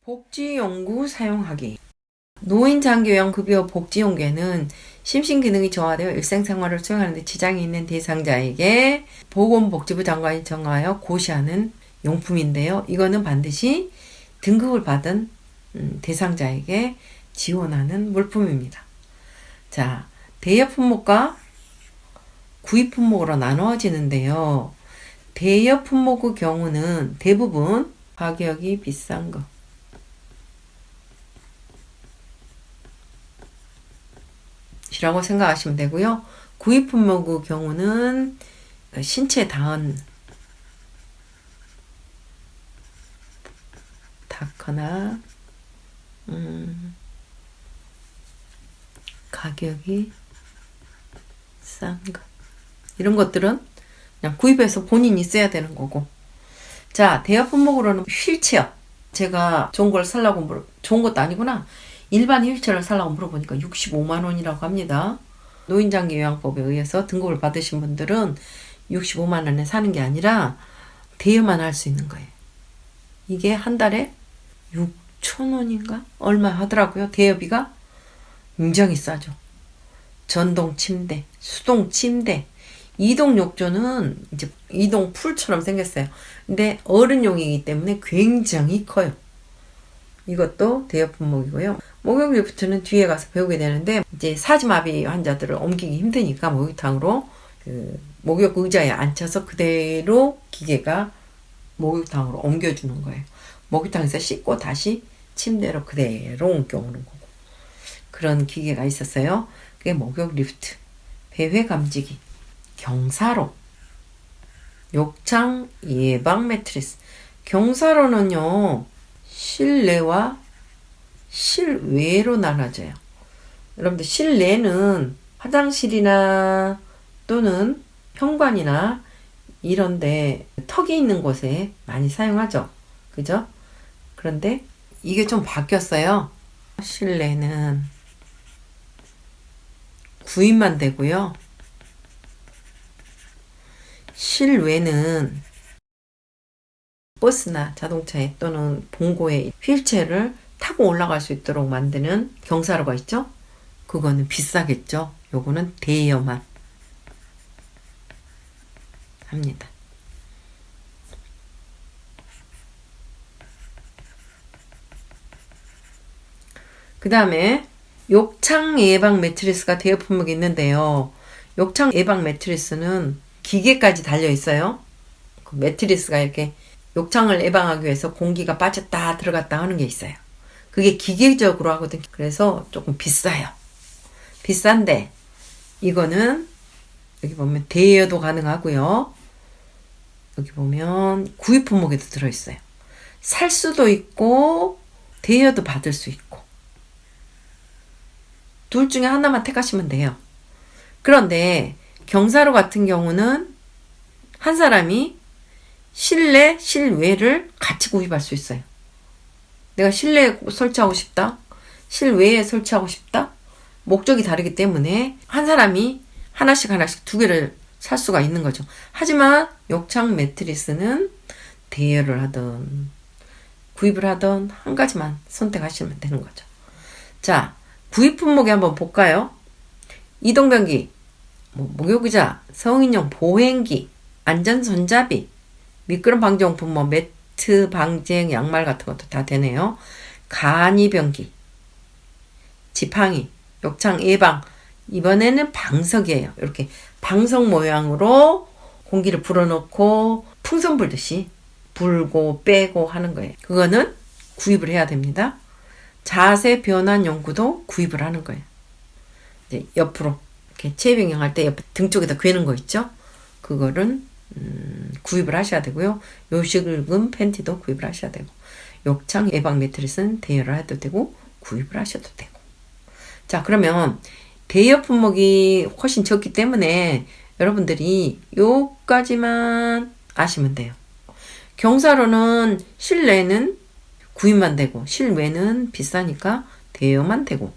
복지용구 사용하기. 노인장기요양 급여 복지용구에는 심신기능이 저하되어 일상생활을 수행하는 데 지장이 있는 대상자에게 보건복지부 장관이 정하여 고시하는 용품인데요. 이거는 반드시 등급을 받은 대상자에게 지원하는 물품입니다. 자, 대여 품목과 구입 품목으로 나누어지는데요. 대여 품목의 경우는 대부분 가격이 비싼 거, 이라고 생각하시면 되고요. 구입 품목의 경우는 신체 닿거나 가격이 싼 것, 이런 것들은 그냥 구입해서 본인이 써야 되는 거고. 자, 대여 품목으로는 휠체어. 제가 좋은 걸 살라고 좋은 것도 아니구나. 일반 휠체어를 살라고 물어보니까 65만 원이라고 합니다. 노인장기요양법에 의해서 등급을 받으신 분들은 65만 원에 사는 게 아니라 대여만 할 수 있는 거예요. 이게 한 달에 6천 원인가? 얼마 하더라고요. 대여비가 굉장히 싸죠. 전동 침대, 수동 침대, 이동 욕조는 이제 이동 풀처럼 생겼어요. 근데 어른용이기 때문에 굉장히 커요. 이것도 대여 품목이고요. 목욕 리프트는 뒤에 가서 배우게 되는데, 이제 사지마비 환자들을 옮기기 힘드니까 목욕탕으로 목욕 의자에 앉혀서 그대로 기계가 목욕탕으로 옮겨주는 거예요. 목욕탕에서 씻고 다시 침대로 그대로 옮겨오는 거고. 그런 기계가 있었어요. 그게 목욕 리프트, 배회 감지기, 경사로, 욕창 예방 매트리스. 경사로는요, 실내와 실외로 나눠져요. 여러분들 실내는 화장실이나 또는 현관이나 이런데 턱이 있는 곳에 많이 사용하죠. 그죠? 그런데 이게 좀 바뀌었어요. 실내는 구입만 되고요. 실외는 버스나 자동차에 또는 봉고에 휠체어를 타고 올라갈 수 있도록 만드는 경사로가 있죠? 그거는 비싸겠죠? 요거는 대여만 합니다. 그 다음에 욕창 예방 매트리스가 대여 품목이 있는데요. 욕창 예방 매트리스는 기계까지 달려 있어요. 그 매트리스가 이렇게 욕창을 예방하기 위해서 공기가 빠졌다 들어갔다 하는 게 있어요. 그게 기계적으로 하거든요. 그래서 조금 비싸요. 비싼데 이거는 여기 보면 대여도 가능하고요. 여기 보면 구입 품목에도 들어있어요. 살 수도 있고 대여도 받을 수 있고, 둘 중에 하나만 택하시면 돼요. 그런데 경사로 같은 경우는 한 사람이 실내, 실외를 같이 구입할 수 있어요. 내가 실내에 설치하고 싶다, 실외에 설치하고 싶다, 목적이 다르기 때문에 한 사람이 하나씩 두 개를 살 수가 있는 거죠. 하지만 욕창 매트리스는 대여를 하든 구입을 하든 한 가지만 선택하시면 되는 거죠. 자, 구입 품목에 한번 볼까요? 이동변기, 목욕의자, 성인용 보행기, 안전손잡이, 미끄럼 방지용품, 매트, 방쟁, 양말 같은 것도 다 되네요. 간이변기, 지팡이, 욕창 예방. 이번에는 방석이에요. 이렇게 방석 모양으로 공기를 불어넣고 풍선 불듯이 불고 빼고 하는 거예요. 그거는 구입을 해야 됩니다. 자세 변환 연구도 구입을 하는 거예요. 이제 옆으로 이렇게 체빙형 할 때 옆에 등 쪽에다 괴는 거 있죠? 그거는 구입을 하셔야 되고요. 요식을금 팬티도 구입을 하셔야 되고, 욕창 예방 매트리스는 대여를 해도 되고 구입을 하셔도 되고. 자, 그러면 대여 품목이 훨씬 적기 때문에 여러분들이 요까지만 아시면 돼요. 경사로는 실내는 구입만 되고 실외는 비싸니까 대여만 되고,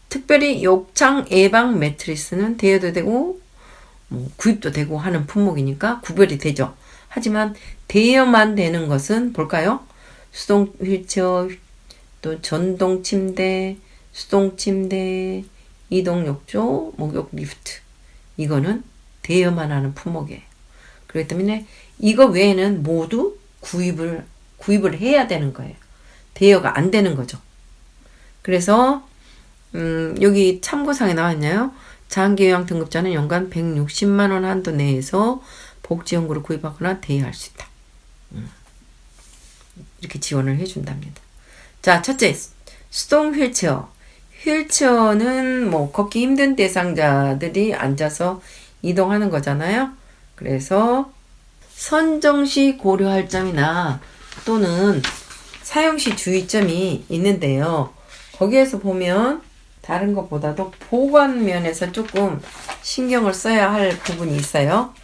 특별히 욕창 예방 매트리스는 대여도 되고 구입도 되고 하는 품목이니까 구별이 되죠. 하지만 대여만 되는 것은 볼까요? 수동 휠체어, 또 전동 침대, 수동 침대, 이동 욕조, 목욕 리프트. 이거는 대여만 하는 품목이에요. 그렇기 때문에 이거 외에는 모두 구입을 해야 되는 거예요. 대여가 안 되는 거죠. 그래서 여기 참고사항에 나왔나요? 장기요양 등급자는 연간 160만 원 한도 내에서 복지연구를 구입하거나 대여할 수 있다. 이렇게 지원을 해준답니다. 자, 첫째, 수동 휠체어. 휠체어는 뭐 걷기 힘든 대상자들이 앉아서 이동하는 거잖아요. 그래서 선정 시 고려할 점이나 또는 사용 시 주의점이 있는데요. 거기에서 보면 다른 것보다도 보관 면에서 조금 신경을 써야 할 부분이 있어요.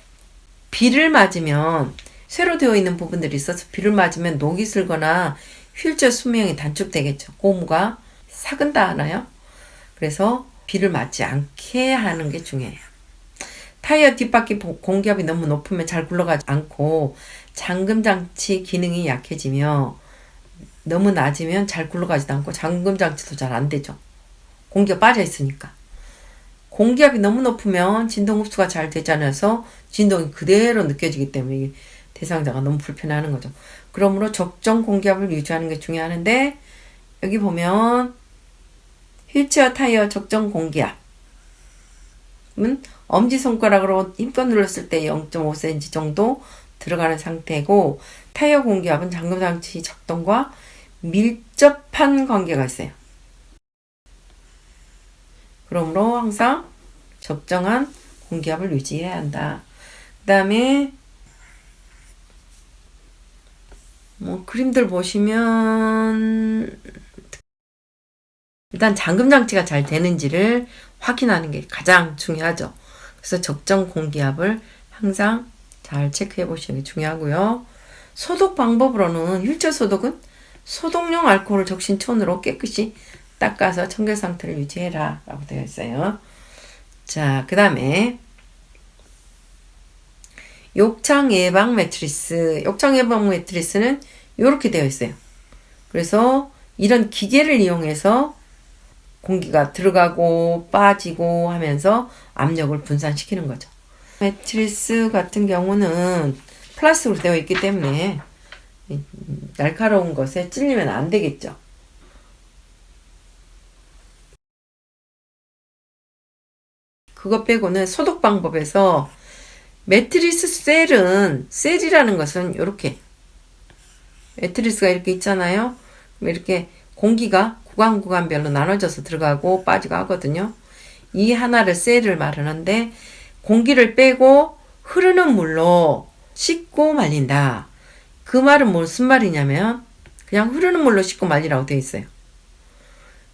비를 맞으면 쇠로 되어 있는 부분들이 있어서 비를 맞으면 녹이 슬거나 휠체어 수명이 단축되겠죠. 고무가 사근다 하나요? 그래서 비를 맞지 않게 하는 게 중요해요. 타이어 뒷바퀴 공기압이 너무 높으면 잘 굴러가지 않고 잠금장치 기능이 약해지며 너무 낮으면 잘 굴러가지도 않고 잠금장치도 잘 안 되죠. 공기가 빠져 있으니까. 공기압이 너무 높으면 진동 흡수가 잘 되지 않아서 진동이 그대로 느껴지기 때문에 대상자가 너무 불편해하는 거죠. 그러므로 적정 공기압을 유지하는 게 중요한데 여기 보면 휠체어 타이어 적정 공기압은 엄지손가락으로 힘껏 눌렀을 때 0.5cm 정도 들어가는 상태고 타이어 공기압은 잠금장치 작동과 밀접한 관계가 있어요. 그러므로 항상 적정한 공기압을 유지해야 한다. 그 다음에 그림들 보시면 일단 잠금장치가 잘 되는지를 확인하는 게 가장 중요하죠. 그래서 적정 공기압을 항상 잘 체크해 보시는 게 중요하고요. 소독 방법으로는 휠체어 소독은 소독용 알코올 적신천으로 깨끗이 닦아서 청결 상태를 유지해라 라고 되어 있어요. 자, 그 다음에 욕창 예방 매트리스. 욕창 예방 매트리스는 이렇게 되어 있어요. 그래서 이런 기계를 이용해서 공기가 들어가고 빠지고 하면서 압력을 분산시키는 거죠. 매트리스 같은 경우는 플라스틱으로 되어 있기 때문에 날카로운 것에 찔리면 안 되겠죠. 그것 빼고는 소독 방법에서 매트리스 셀이라는 것은 이렇게 매트리스가 이렇게 있잖아요. 이렇게 공기가 구간별로 나눠져서 들어가고 빠지고 하거든요. 이 하나를 셀을 말하는데 공기를 빼고 흐르는 물로 씻고 말린다. 그 말은 무슨 말이냐면 그냥 흐르는 물로 씻고 말리라고 되어 있어요.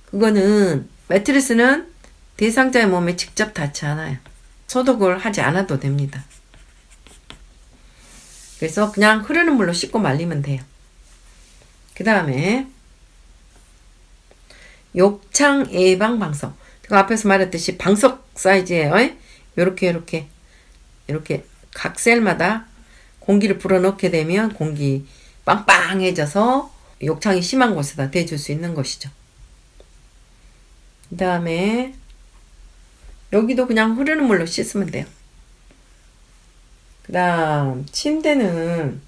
그거는 매트리스는 대상자의 몸에 직접 닿지 않아요. 소독을 하지 않아도 됩니다. 그래서 그냥 흐르는 물로 씻고 말리면 돼요. 그 다음에 욕창 예방 방석. 제가 앞에서 말했듯이 방석 사이즈예요. 이렇게 각 셀마다 공기를 불어넣게 되면 공기 빵빵해져서 욕창이 심한 곳에다 대줄 수 있는 것이죠. 그 다음에 여기도 그냥 흐르는 물로 씻으면 돼요. 그 다음 침대는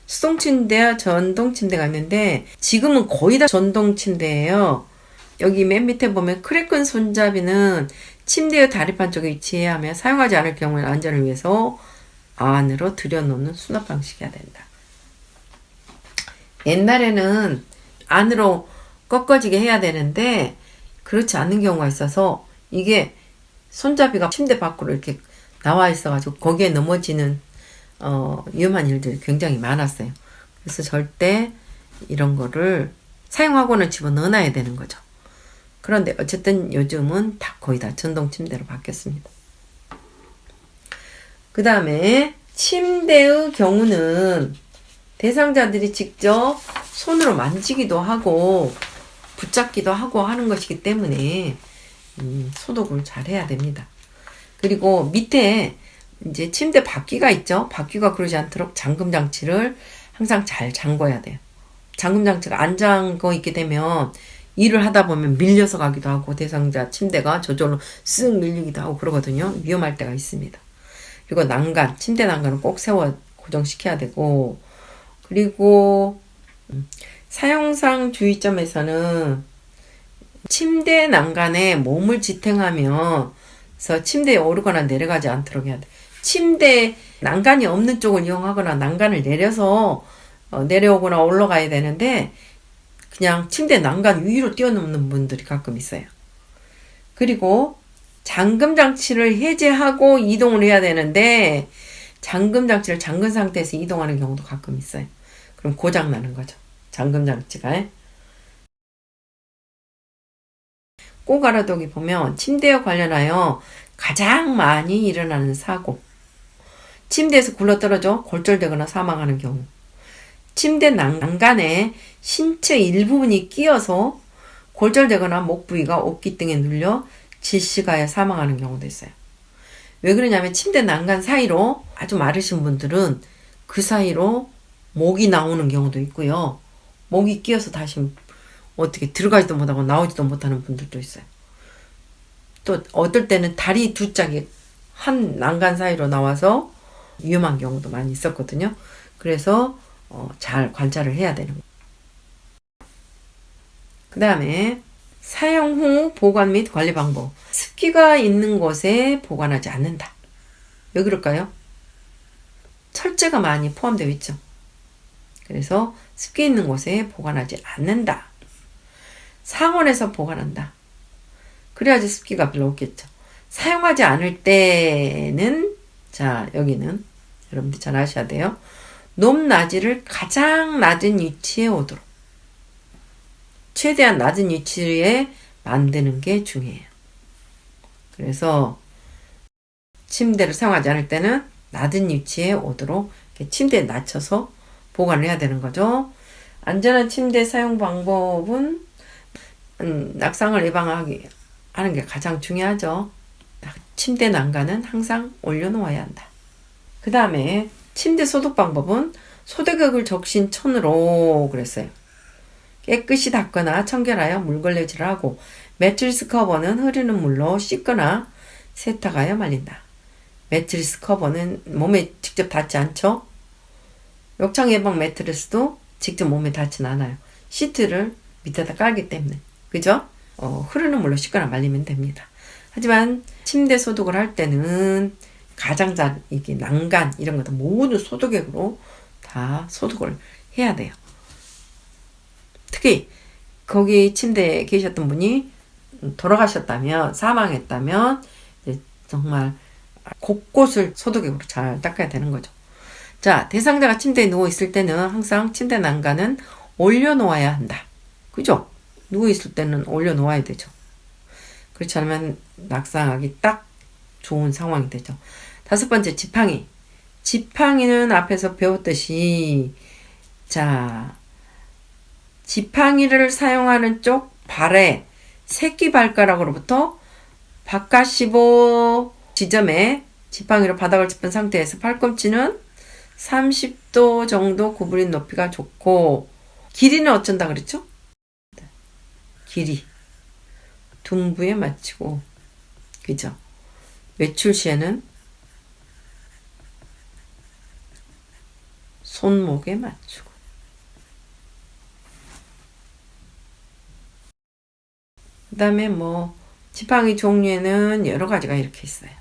수동 침대와 전동 침대가 있는데 지금은 거의 다 전동 침대예요. 여기 맨 밑에 보면 크랙큰 손잡이는 침대의 다리판 쪽에 위치해야 하며 사용하지 않을 경우에는 안전을 위해서 안으로 들여놓는 수납 방식이어야 된다. 옛날에는 안으로 꺾어지게 해야 되는데 그렇지 않는 경우가 있어서 이게 손잡이가 침대 밖으로 이렇게 나와 있어가지고 거기에 넘어지는 위험한 일들이 굉장히 많았어요. 그래서 절대 이런 거를 사용하고는 집어넣어놔야 되는 거죠. 그런데 어쨌든 요즘은 다 거의 다 전동 침대로 바뀌었습니다. 그 다음에 침대의 경우는 대상자들이 직접 손으로 만지기도 하고 붙잡기도 하고 하는 것이기 때문에 소독을 잘 해야 됩니다. 그리고 밑에 이제 침대 바퀴가 있죠. 바퀴가 그러지 않도록 잠금 장치를 항상 잘 잠궈야 돼요. 잠금장치가 안 잠궈 있게 되면 일을 하다 보면 밀려서 가기도 하고 대상자 침대가 저절로 쓱 밀리기도 하고 그러거든요. 위험할 때가 있습니다. 그리고 난간, 침대 난간은 꼭 세워 고정시켜야 되고, 그리고 사용상 주의점에서는 침대 난간에 몸을 지탱하면서 침대에 오르거나 내려가지 않도록 해야 돼. 침대 난간이 없는 쪽을 이용하거나 난간을 내려서 내려오거나 올라가야 되는데 그냥 침대 난간 위로 뛰어넘는 분들이 가끔 있어요. 그리고 잠금 장치를 해제하고 이동을 해야 되는데 잠금 장치를 잠근 상태에서 이동하는 경우도 가끔 있어요. 그럼 고장 나는 거죠. 잠금 장치가. 꼭 알아두기 보면 침대와 관련하여 가장 많이 일어나는 사고, 침대에서 굴러떨어져 골절되거나 사망하는 경우, 침대 난간에 신체 일부분이 끼어서 골절되거나 목 부위가 옷깃 등에 눌려 질식하여 사망하는 경우도 있어요. 왜 그러냐면 침대 난간 사이로 아주 마르신 분들은 그 사이로 목이 나오는 경우도 있고요. 목이 끼어서 다시 어떻게 들어가지도 못하고 나오지도 못하는 분들도 있어요. 또 어떨 때는 다리 두 짝이 한 난간 사이로 나와서 위험한 경우도 많이 있었거든요. 그래서 잘 관찰을 해야 되는 거예요. 그 다음에 사용 후 보관 및 관리 방법. 습기가 있는 곳에 보관하지 않는다. 왜 그럴까요? 철제가 많이 포함되어 있죠. 그래서 습기 있는 곳에 보관하지 않는다. 상온에서 보관한다. 그래야지 습기가 별로 없겠죠. 사용하지 않을 때는, 자, 여기는 여러분들 잘 아셔야 돼요. 높낮이를 가장 낮은 위치에 오도록 최대한 낮은 위치에 만드는 게 중요해요. 그래서 침대를 사용하지 않을 때는 낮은 위치에 오도록 침대에 낮춰서 보관을 해야 되는 거죠. 안전한 침대 사용 방법은 낙상을 예방하기 하는 게 가장 중요하죠. 침대 난간은 항상 올려놓아야 한다. 그 다음에 침대 소독 방법은 소독액을 적신 천으로 그랬어요. 깨끗이 닦거나 청결하여 물걸레질을 하고 매트리스 커버는 흐르는 물로 씻거나 세탁하여 말린다. 매트리스 커버는 몸에 직접 닿지 않죠? 욕창 예방 매트리스도 직접 몸에 닿진 않아요. 시트를 밑에다 깔기 때문에. 그죠? 흐르는 물로 씻거나 말리면 됩니다. 하지만 침대 소독을 할 때는 가장자리, 이게 난간 이런 것도 모두 소독액으로 다 소독을 해야 돼요. 특히 거기 침대에 계셨던 분이 돌아가셨다면, 사망했다면 정말 곳곳을 소독액으로 잘 닦아야 되는 거죠. 자, 대상자가 침대에 누워 있을 때는 항상 침대 난간은 올려놓아야 한다. 그죠? 누워 있을 때는 올려놓아야 되죠. 그렇지 않으면 낙상하기 딱 좋은 상황이 되죠. 5번째, 지팡이. 지팡이는 앞에서 배웠듯이, 자, 지팡이를 사용하는 쪽 발에 새끼 발가락으로부터 바깥 15 지점에 지팡이로 바닥을 짚은 상태에서 팔꿈치는 30도 정도 구부린 높이가 좋고, 길이는 어쩐다 그랬죠? 길이. 둔부에 맞추고, 그죠? 외출 시에는 손목에 맞추고. 그 다음에 지팡이 종류에는 여러 가지가 이렇게 있어요.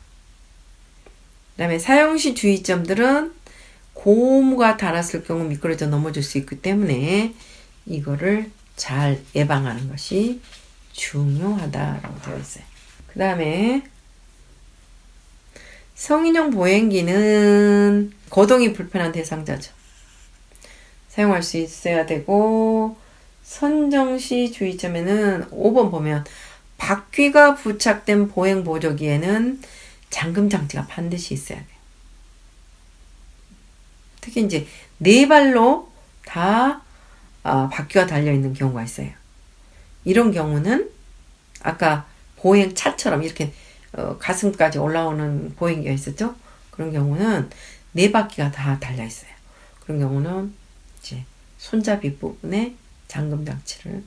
그 다음에 사용 시 주의점들은 고무가 닳았을 경우 미끄러져 넘어질 수 있기 때문에 이거를 잘 예방하는 것이 중요하다라고 되어 있어요. 그 다음에 성인용 보행기는 거동이 불편한 대상자죠. 사용할 수 있어야 되고, 선정 시 주의점에는 5번 보면 바퀴가 부착된 보행 보조기에는 잠금 장치가 반드시 있어야 돼요. 특히 이제 네 발로 다 바퀴가 달려 있는 경우가 있어요. 이런 경우는 아까 보행차처럼 이렇게 가슴까지 올라오는 보행기가 있었죠? 그런 경우는 네 바퀴가 다 달려 있어요. 그런 경우는 이제 손잡이 부분에 잠금 장치를,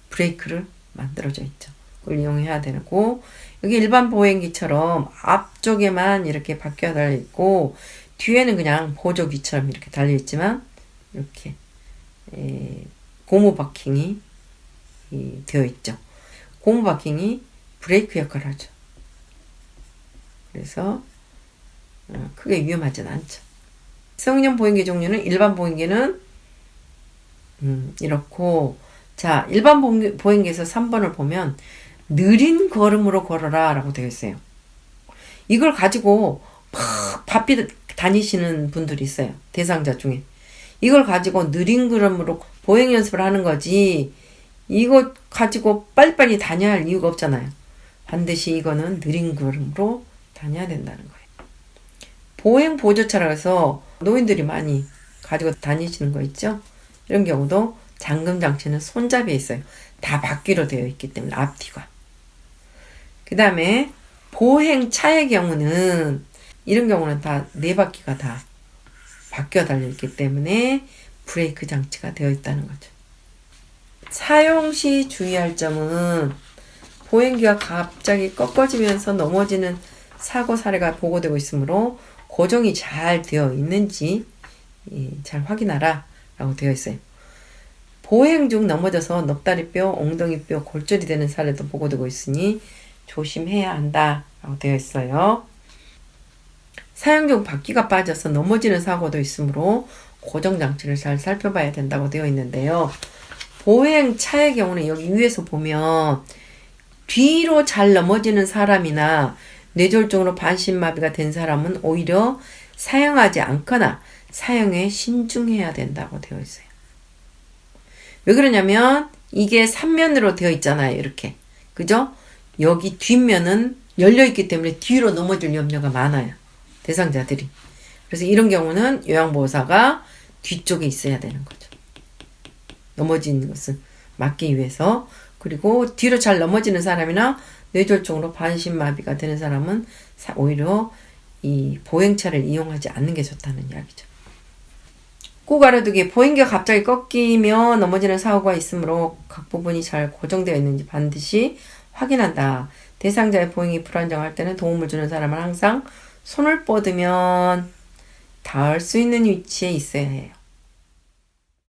브레이크를 만들어져 있죠. 그걸 이용해야 되고, 여기 일반 보행기처럼 앞쪽에만 이렇게 바퀴가 달려 있고 뒤에는 그냥 보조기처럼 이렇게 달려 있지만 이렇게 고무 바킹이 되어 있죠. 고무 바킹이 브레이크 역할을 하죠. 그래서 크게 위험하진 않죠. 성인용 보행기 종류는 일반 보행기는 이렇고, 자, 일반 보행기에서 3번을 보면 느린 걸음으로 걸어라 라고 되어 있어요. 이걸 가지고 막 바삐 다니시는 분들이 있어요. 대상자 중에. 이걸 가지고 느린 걸음으로 보행 연습을 하는 거지, 이거 가지고 빨리빨리 다녀야 할 이유가 없잖아요. 반드시 이거는 느린 걸음으로 다녀야 된다는 거예요. 보행 보조차라고 해서 노인들이 많이 가지고 다니시는 거 있죠? 이런 경우도 잠금 장치는 손잡이에 있어요. 다 바퀴로 되어 있기 때문에 앞뒤가. 그 다음에 보행차의 경우는 이런 경우는 다 네 바퀴가 다 바퀴가 달려있기 때문에 브레이크 장치가 되어 있다는 거죠. 사용 시 주의할 점은 보행기가 갑자기 꺾어지면서 넘어지는 사고 사례가 보고되고 있으므로 고정이 잘 되어 있는지 잘 확인하라 라고 되어 있어요. 보행 중 넘어져서 넙다리뼈, 엉덩이뼈, 골절이 되는 사례도 보고되고 있으니 조심해야 한다 라고 되어 있어요. 사용 중 바퀴가 빠져서 넘어지는 사고도 있으므로 고정장치를 잘 살펴봐야 된다고 되어 있는데요. 보행차의 경우는 여기 위에서 보면 뒤로 잘 넘어지는 사람이나 뇌졸중으로 반신마비가 된 사람은 오히려 사용하지 않거나 사용에 신중해야 된다고 되어 있어요. 왜 그러냐면 이게 3면으로 되어 있잖아요. 이렇게. 그죠? 여기 뒷면은 열려있기 때문에 뒤로 넘어질 염려가 많아요. 대상자들이. 그래서 이런 경우는 요양보호사가 뒤쪽에 있어야 되는 거죠. 넘어지는 것을 막기 위해서. 그리고 뒤로 잘 넘어지는 사람이나 뇌졸중으로 반신마비가 되는 사람은 오히려 이 보행차를 이용하지 않는 게 좋다는 이야기죠. 꼭 알아두기, 보행기가 갑자기 꺾이며 넘어지는 사고가 있으므로 각 부분이 잘 고정되어 있는지 반드시 확인한다. 대상자의 보행이 불안정할 때는 도움을 주는 사람은 항상 손을 뻗으면 닿을 수 있는 위치에 있어야 해요.